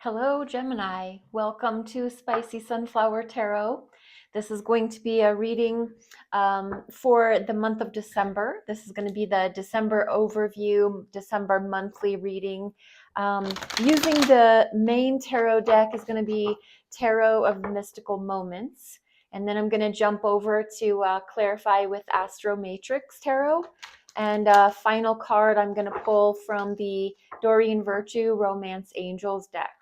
Hello, Gemini. Welcome to Spicy Sunflower Tarot. This is going to be a reading for the month of December. This is going to be the December overview, December monthly reading. Using the main tarot deck is going to be Tarot of Mystical Moments. And then I'm going to jump over to clarify with Astro Matrix Tarot. And final card I'm going to pull from the Doreen Virtue Romance Angels deck.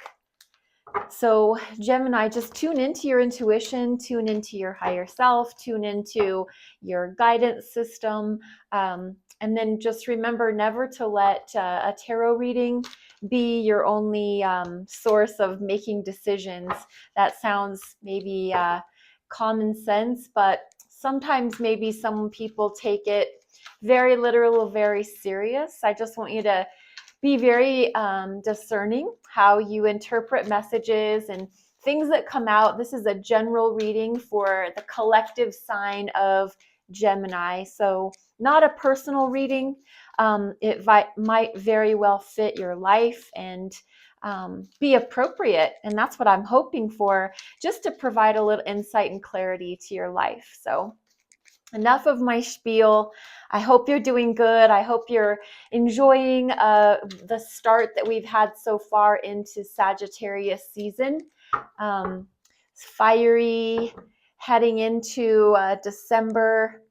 So Gemini, just tune into your intuition, tune into your higher self, tune into your guidance system. And then just remember never to let a tarot reading be your only source of making decisions. That sounds maybe common sense, but sometimes maybe some people take it very literal, very serious. I just want you to be very discerning how you interpret messages and things that come out. This is a general reading for the collective sign of Gemini, so not a personal reading. It might very well fit your life and be appropriate, and that's what I'm hoping for, just to provide a little insight and clarity to your life. So enough of my spiel. I hope you're doing good. I hope you're enjoying the start that we've had so far into Sagittarius season. Fiery, heading into December.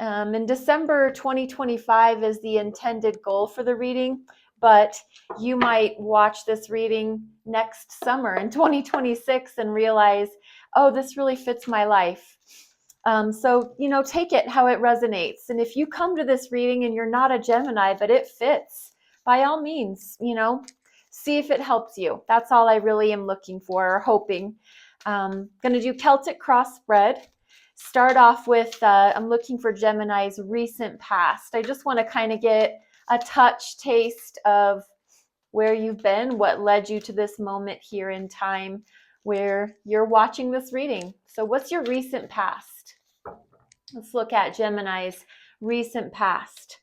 In December 2025 is the intended goal for the reading, but you might watch this reading next summer in 2026 and realize, oh, this really fits my life. So, take it how it resonates. And if you come to this reading and you're not a Gemini, but it fits, by all means, see if it helps you. That's all I really am looking for or hoping. Going to do Celtic cross spread. Start off with, I'm looking for Gemini's recent past. I just want to kind of get a taste of where you've been, what led you to this moment here in time where you're watching this reading. So what's your recent past? Let's look at Gemini's recent past.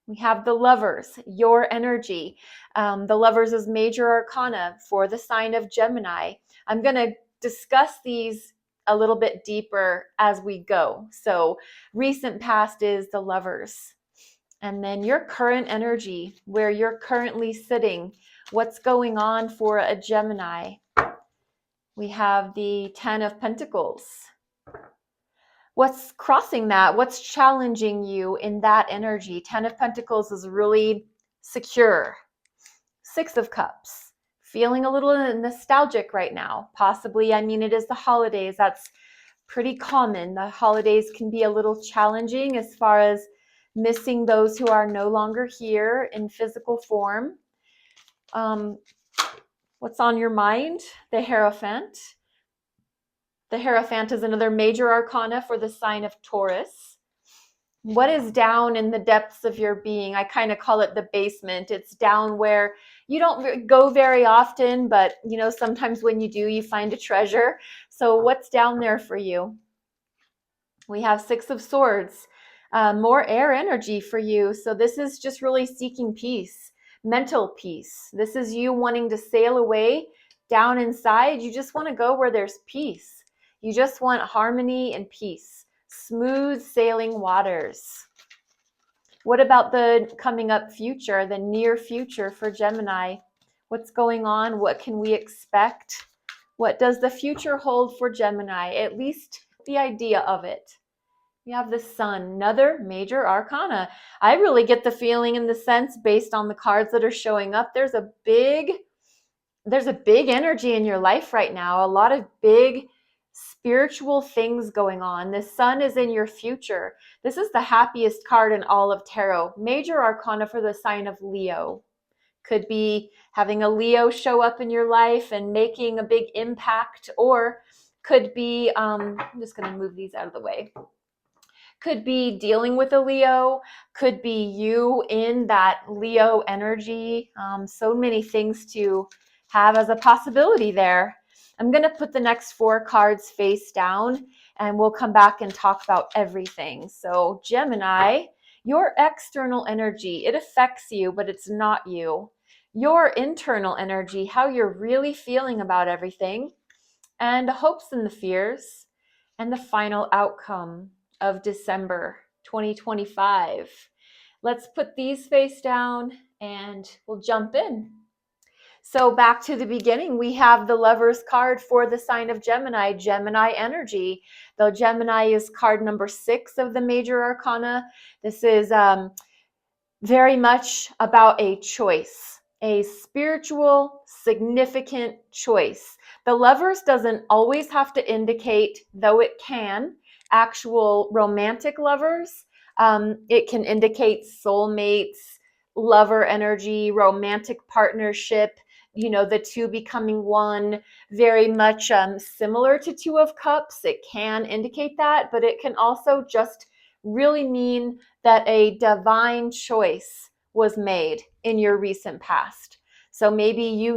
We have the Lovers, your energy. The Lovers is major arcana for the sign of Gemini. I'm going to discuss these a little bit deeper as we go. So recent past is the Lovers. And then your current energy, where you're currently sitting, what's going on for a Gemini. We have the Ten of Pentacles. What's crossing that? What's challenging you in that energy? Ten of Pentacles is really secure. Six of Cups, feeling a little nostalgic right now. Possibly, it is the holidays. That's pretty common. The holidays can be a little challenging as far as missing those who are no longer here in physical form. What's on your mind? The Hierophant. The Hierophant is another major arcana for the sign of Taurus. What is down in the depths of your being? I kind of call it the basement. It's down where you don't go very often, but sometimes when you do, you find a treasure. So what's down there for you? We have Six of Swords, more air energy for you. So this is just really seeking peace, mental peace. This is you wanting to sail away down inside. You just want to go where there's peace. You just want harmony and peace, smooth sailing waters. What about the coming up future, the near future for Gemini? What's going on? What can we expect? What does the future hold for Gemini? At least the idea of it. We have the Sun, another major arcana. I really get the feeling in the sense based on the cards that are showing up, there's a big energy in your life right now, a lot of big spiritual things going on. The Sun is in your future. This is the happiest card in all of tarot. Major arcana for the sign of Leo. Could be having a Leo show up in your life and making a big impact, or could be, I'm just going to move these out of the way. Could be dealing with a Leo, could be you in that Leo energy. So many things to have as a possibility there. I'm going to put the next four cards face down and we'll come back and talk about everything. So Gemini, your external energy, it affects you, but it's not you. your internal energy, how you're really feeling about everything, and the hopes and the fears, and the final outcome of December 2025. Let's put these face down and we'll jump in. So back to the beginning, we have the Lover's card for the sign of Gemini, Gemini energy. Though Gemini is card number 6 of the major arcana, this is very much about a choice, a spiritual, significant choice. The Lovers doesn't always have to indicate, though it can, actual romantic lovers. It can indicate soulmates, lover energy, romantic partnership, the two becoming one, very much similar to Two of Cups. It can indicate that, but it can also just really mean that a divine choice was made in your recent past. So maybe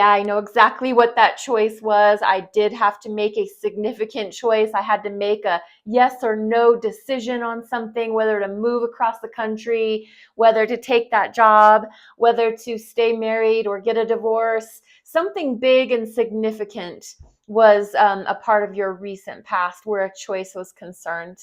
I know exactly what that choice was. I did have to make a significant choice. I had to make a yes or no decision on something, whether to move across the country, whether to take that job, whether to stay married or get a divorce. Something big and significant was a part of your recent past where a choice was concerned.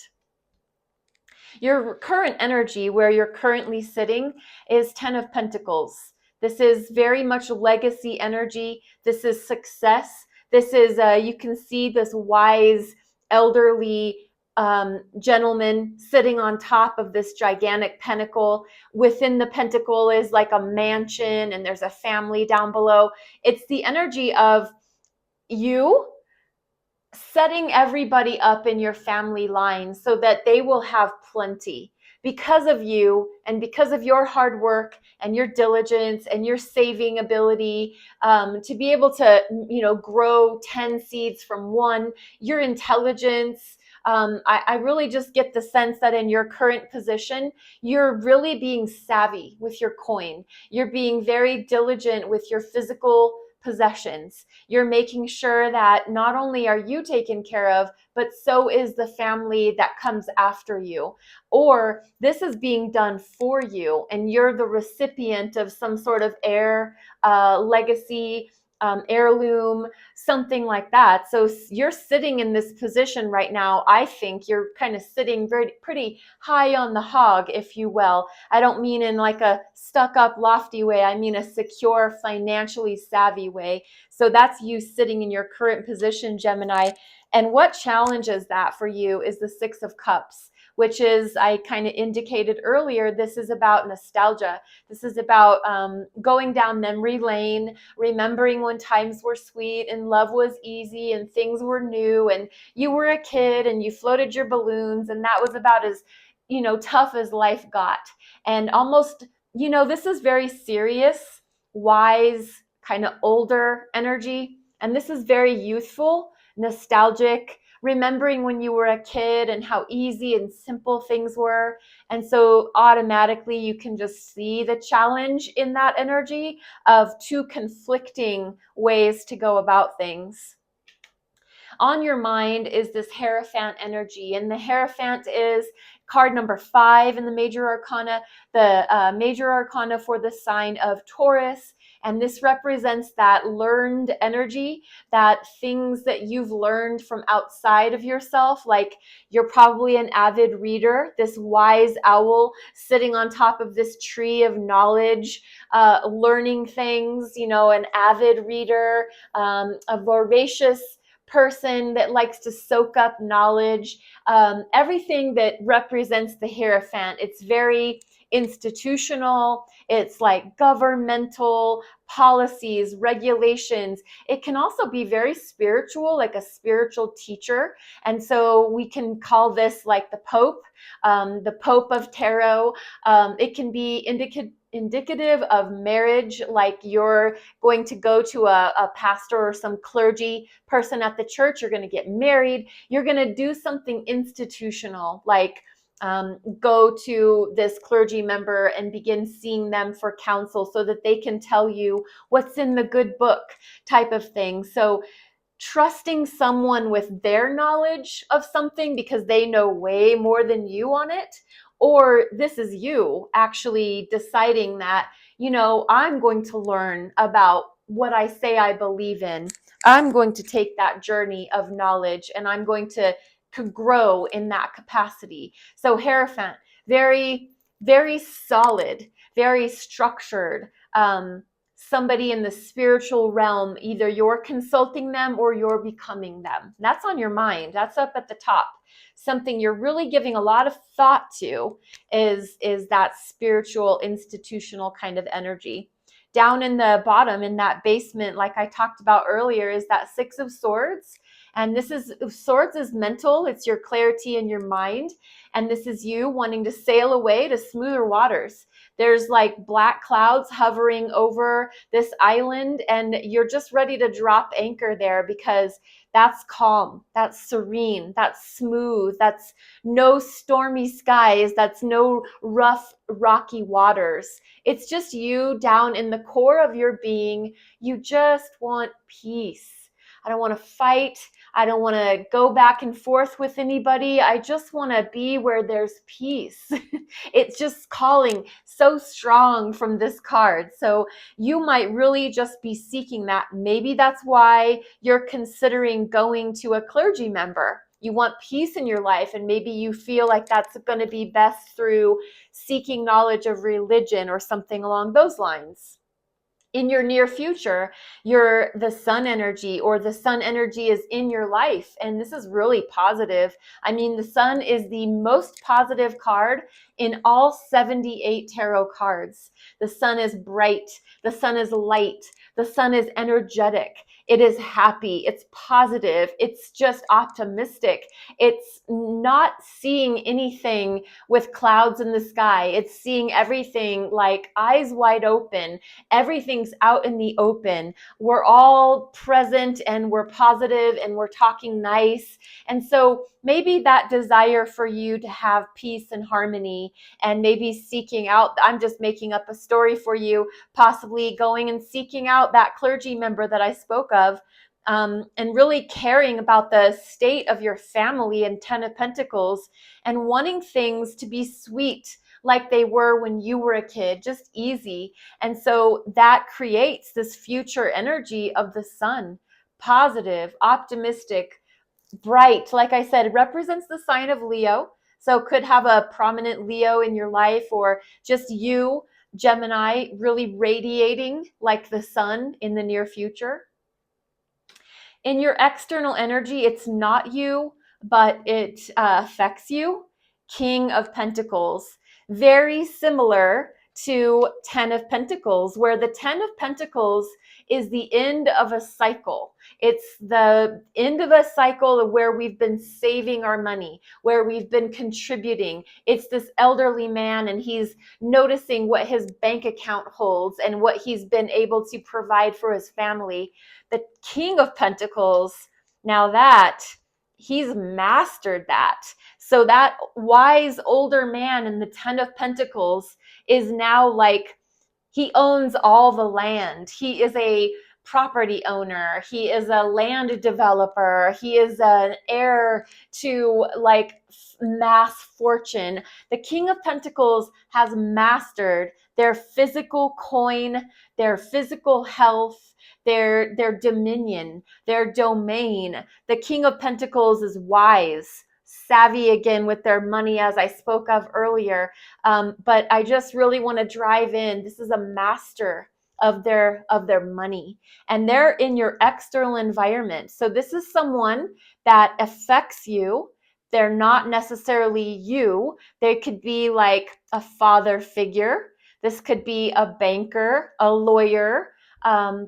Your current energy, where you're currently sitting, is 10 of Pentacles. This is very much legacy energy. This is success. This is, you can see this wise, elderly gentleman sitting on top of this gigantic pentacle. Within the pentacle is like a mansion, and there's a family down below. It's the energy of you setting everybody up in your family line so that they will have plenty because of you and because of your hard work and your diligence and your saving ability, to be able to, grow 10 seeds from one, your intelligence. I really just get the sense that in your current position, you're really being savvy with your coin. You're being very diligent with your physical possessions. You're making sure that not only are you taken care of, but so is the family that comes after you. Or this is being done for you, and you're the recipient of some sort of legacy, heirloom, something like that. So you're sitting in this position right now. I think you're kind of sitting pretty high on the hog, if you will. I don't mean in like a stuck up, lofty way. I mean a secure, financially savvy way. So that's you sitting in your current position, Gemini. And what challenges that for you is the Six of Cups, which is, I kind of indicated earlier, this is about nostalgia. This is about going down memory lane, remembering when times were sweet and love was easy and things were new and you were a kid and you floated your balloons, and that was about as, tough as life got. And almost, this is very serious, wise, kind of older energy. And this is very youthful, nostalgic, remembering when you were a kid and how easy and simple things were. And so automatically you can just see the challenge in that energy of two conflicting ways to go about things. On your mind is this Hierophant energy, and the Hierophant is card number 5 in the major arcana, the major arcana for the sign of Taurus. And this represents that learned energy, that things that you've learned from outside of yourself. Like you're probably an avid reader, this wise owl sitting on top of this tree of knowledge, learning things, an avid reader, a voracious person that likes to soak up knowledge, everything that represents the Hierophant. It's very institutional. It's like governmental policies, regulations. It can also be very spiritual, like a spiritual teacher. And so we can call this like the Pope of tarot. It can be indicative of marriage, like you're going to go to a pastor or some clergy person at the church, you're going to get married, you're going to do something institutional, like go to this clergy member and begin seeing them for counsel so that they can tell you what's in the good book type of thing. So trusting someone with their knowledge of something because they know way more than you on it, or this is you actually deciding that I'm going to learn about what I say I believe in. I'm going to take that journey of knowledge and I'm going to grow in that capacity. So Hierophant, very, very solid, very structured. Somebody in the spiritual realm, either you're consulting them or you're becoming them. That's on your mind. That's up at the top. Something you're really giving a lot of thought to is that spiritual institutional kind of energy. Down in the bottom, in that basement, like I talked about earlier, is that Six of Swords. And this is, Swords is mental. It's your clarity in your mind. And this is you wanting to sail away to smoother waters. There's like black clouds hovering over this island, and you're just ready to drop anchor there because that's calm, that's serene, that's smooth, that's no stormy skies, that's no rough, rocky waters. It's just you down in the core of your being. You just want peace. I don't want to fight. I don't want to go back and forth with anybody. I just want to be where there's peace. It's just calling so strong from this card. So you might really just be seeking that. Maybe that's why you're considering going to a clergy member. You want peace in your life, and maybe you feel like that's going to be best through seeking knowledge of religion or something along those lines. In your near future, the sun energy, or the sun energy is in your life. And this is really positive. I mean, the sun is the most positive card in all 78 tarot cards. The sun is bright. The sun is light. The sun is energetic. It is happy. It's positive. It's just optimistic. It's not seeing anything with clouds in the sky. It's seeing everything like eyes wide open. Everything's out in the open. We're all present and we're positive and we're talking nice. And so maybe that desire for you to have peace and harmony, and maybe seeking out, I'm just making up a story for you, possibly going and seeking out that clergy member that I spoke of, and really caring about the state of your family, and Ten of Pentacles, and wanting things to be sweet like they were when you were a kid, just easy. And so that creates this future energy of the sun, positive, optimistic, bright. Like I said, it represents the sign of Leo. So could have a prominent Leo in your life, or just you, Gemini, really radiating like the sun in the near future. In your external energy, it's not you, but it affects you. King of Pentacles, very similar to Ten of Pentacles, where the Ten of Pentacles is the end of a cycle. It's the end of a cycle of where we've been saving our money, where we've been contributing. It's this elderly man, and he's noticing what his bank account holds and what he's been able to provide for his family. The King of Pentacles, now that he's mastered that. So that wise older man in the Ten of Pentacles is now like, he owns all the land. He is a property owner. He is a land developer. He is an heir to like mass fortune. The King of Pentacles has mastered their physical coin, their physical health, their dominion, their domain. The King of Pentacles is wise, savvy again with their money, as I spoke of earlier. But I just really want to drive in. This is a master of their money, and they're in your external environment. So this is someone that affects you. They're not necessarily you. They could be like a father figure. This could be a banker, a lawyer.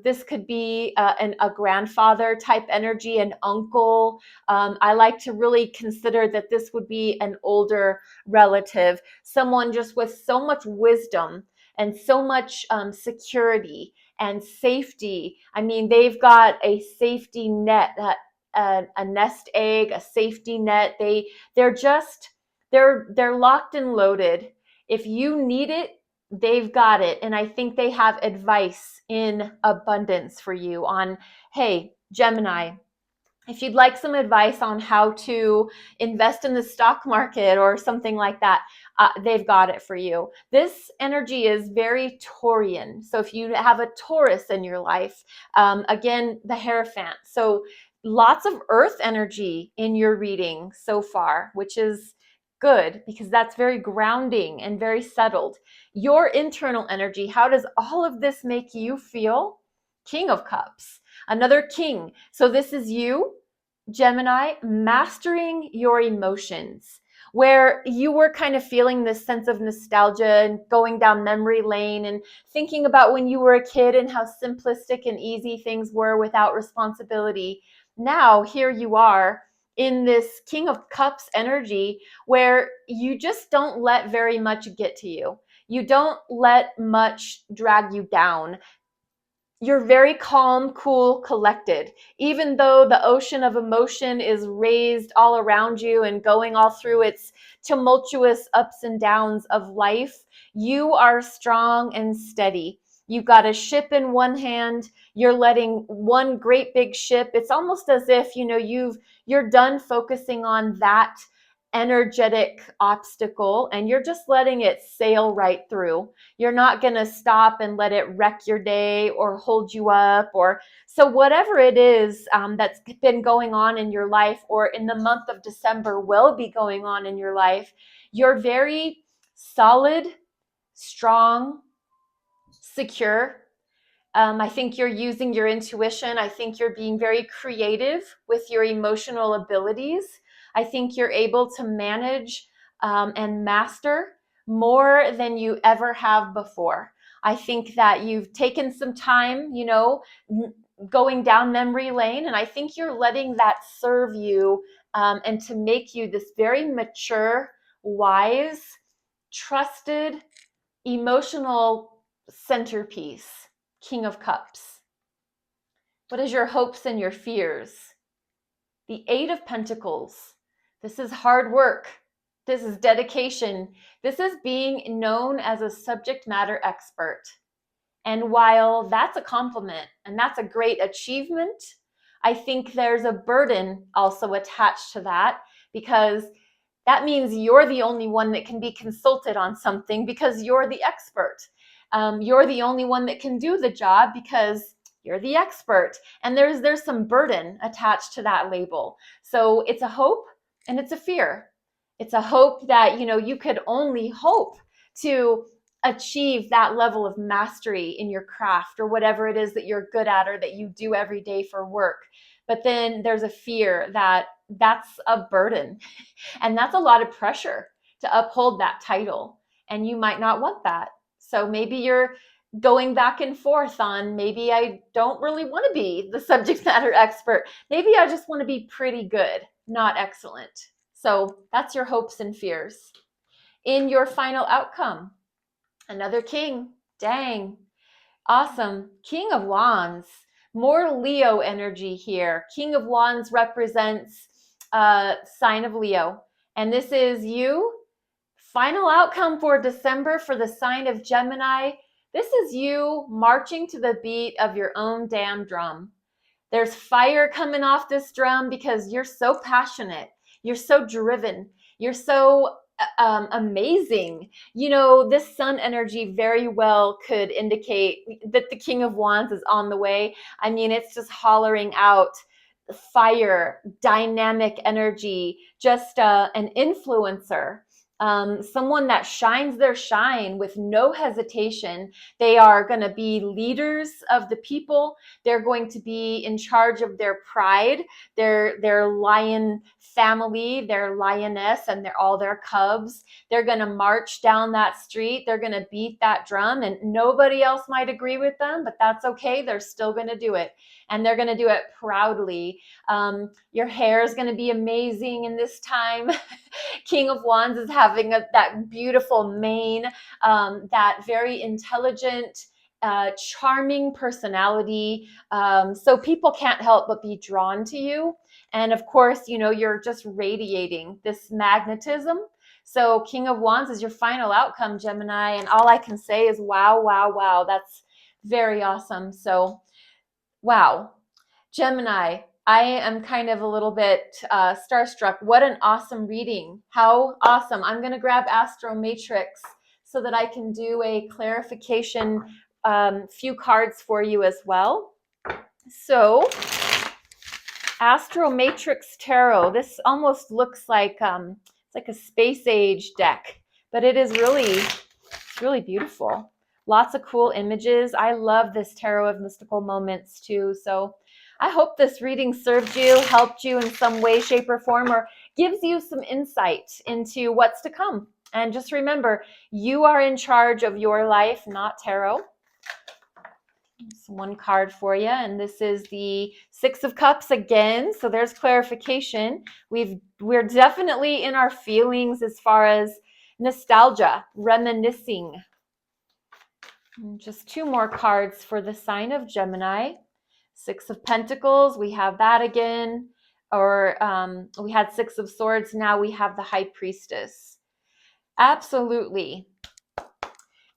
This could be a grandfather type energy, an uncle. I like to really consider that this would be an older relative, someone just with so much wisdom and so much security and safety. I mean, they've got a safety net, a nest egg, a safety net. They're locked and loaded. If you need it, they've got it. And I think they have advice in abundance for you on, hey, Gemini, If you'd like some advice on how to invest in the stock market or something like that, they've got it for you. This energy is very Taurian. So if you have a Taurus in your life, again, the Hierophant. So lots of earth energy in your reading so far, which is good because that's very grounding and very settled. Your internal energy, how does all of this make you feel? King of Cups. Another king. So this is you, Gemini, mastering your emotions, where you were kind of feeling this sense of nostalgia and going down memory lane and thinking about when you were a kid and how simplistic and easy things were without responsibility. Now, here you are in this King of Cups energy where you just don't let very much get to you. You don't let much drag you down. You're very calm, cool, collected. Even though the ocean of emotion is raised all around you and going all through its tumultuous ups and downs of life, you are strong and steady. You've got a ship in one hand, you're letting one great big ship. It's almost as if, you're done focusing on that energetic obstacle and you're just letting it sail right through. You're not going to stop and let it wreck your day or hold you up. Or so whatever it is that's been going on in your life or in the month of December will be going on in your life, you're very solid, strong, secure. I think you're using your intuition. I think you're being very creative with your emotional abilities. I think you're able to manage and master more than you ever have before. I think that you've taken some time, going down memory lane, and I think you're letting that serve you and to make you this very mature, wise, trusted, emotional centerpiece. King of Cups. What is your hopes and your fears? The Eight of Pentacles. This is hard work. This is dedication. This is being known as a subject matter expert. And while that's a compliment and that's a great achievement, I think there's a burden also attached to that because that means you're the only one that can be consulted on something because you're the expert. You're the only one that can do the job because you're the expert. And there's some burden attached to that label. So it's a hope and it's a fear. It's a hope that, you could only hope to achieve that level of mastery in your craft or whatever it is that you're good at or that you do every day for work. But then there's a fear that that's a burden and that's a lot of pressure to uphold that title. And you might not want that. So maybe you're going back and forth on maybe I don't really want to be the subject matter expert. Maybe I just want to be pretty good, not excellent. So that's your hopes and fears. In your final outcome, another king. Dang. Awesome. King of Wands. More Leo energy here. King of Wands represents sign of Leo. And this is you. Final outcome for December for the sign of Gemini. This is you marching to the beat of your own damn drum. There's fire coming off this drum because you're so passionate. You're so driven. You're so amazing. This sun energy very well could indicate that the King of Wands is on the way. I mean, it's just hollering out fire, dynamic energy, just an influencer. Someone that shines their shine with no hesitation. They are going to be leaders of the people. They're going to be in charge of their pride, their lion family, their lioness, and all their cubs. They're going to march down that street. They're going to beat that drum, and nobody else might agree with them, but that's okay. They're still going to do it, and they're going to do it proudly. Your hair is going to be amazing in this time. King of Wands is having that beautiful mane, that very intelligent, charming personality. So people can't help but be drawn to you. And of course, you're just radiating this magnetism. So King of Wands is your final outcome, Gemini. And all I can say is, wow, wow, wow. That's very awesome. So, wow. Gemini, I am kind of a little bit starstruck. What an awesome reading. How awesome. I'm going to grab Astro Matrix so that I can do a clarification few cards for you as well. So, Astro Matrix Tarot. This almost looks like it's like a space age deck, but it is really beautiful. Lots of cool images. I love this Tarot of Mystical Moments too. So I hope this reading served you, helped you in some way, shape, or form, or gives you some insight into what's to come. And just remember, you are in charge of your life, not tarot. It's one card for you, and this is the Six of Cups again. So there's clarification. We're definitely in our feelings as far as nostalgia, reminiscing. And just two more cards for the sign of Gemini. Six of Pentacles, we have that again. Or we had Six of Swords, now we have the High Priestess. Absolutely.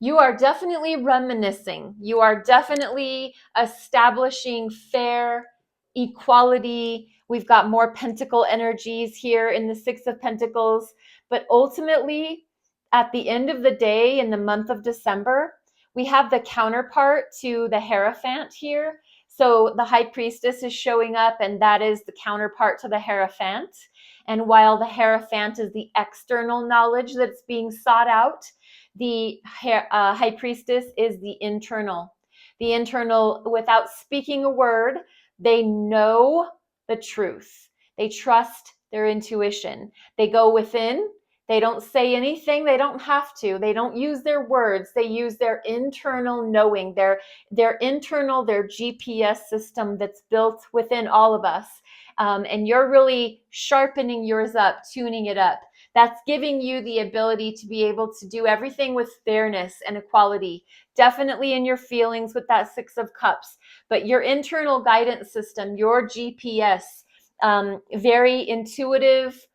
You are definitely reminiscing. You are definitely establishing fair equality. We've got more pentacle energies here in the Six of Pentacles. But ultimately, at the end of the day, in the month of December, we have the counterpart to the Hierophant here. So the High Priestess is showing up, and that is the counterpart to the Hierophant. And while the Hierophant is the external knowledge that's being sought out, the High Priestess is the internal. The internal, without speaking a word, they know the truth. They trust their intuition. They go within. They don't say anything. They don't have to. They don't use their words. They use their internal knowing, their internal, their GPS system that's built within all of us. And you're really sharpening yours up, tuning it up. That's giving you the ability to be able to do everything with fairness and equality. Definitely in your feelings with that Six of Cups, but your internal guidance system, your GPS, very intuitive,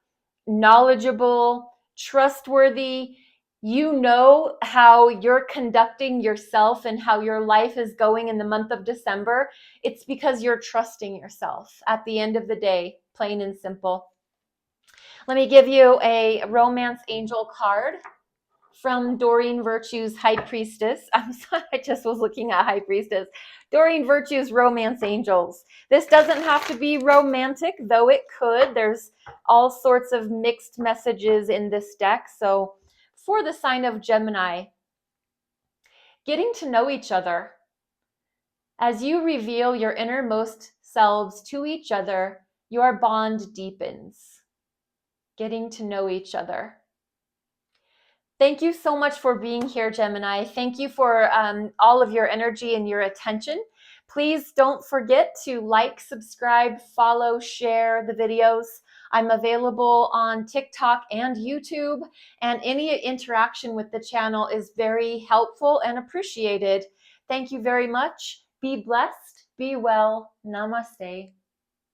knowledgeable, trustworthy. You know how you're conducting yourself and how your life is going in the month of December. It's because you're trusting yourself at the end of the day, plain and simple. Let me give you a romance angel card from Doreen Virtue's High Priestess. I'm sorry, I just was looking at High Priestess. Doreen Virtue's Romance Angels. This doesn't have to be romantic, though it could. There's all sorts of mixed messages in this deck. So for the sign of Gemini, getting to know each other. As you reveal your innermost selves to each other, your bond deepens. Getting to know each other. Thank you so much for being here, Gemini. Thank you for all of your energy and your attention. Please don't forget to like, subscribe, follow, share the videos. I'm available on TikTok and YouTube, and any interaction with the channel is very helpful and appreciated. Thank you very much. Be blessed, be well. Namaste.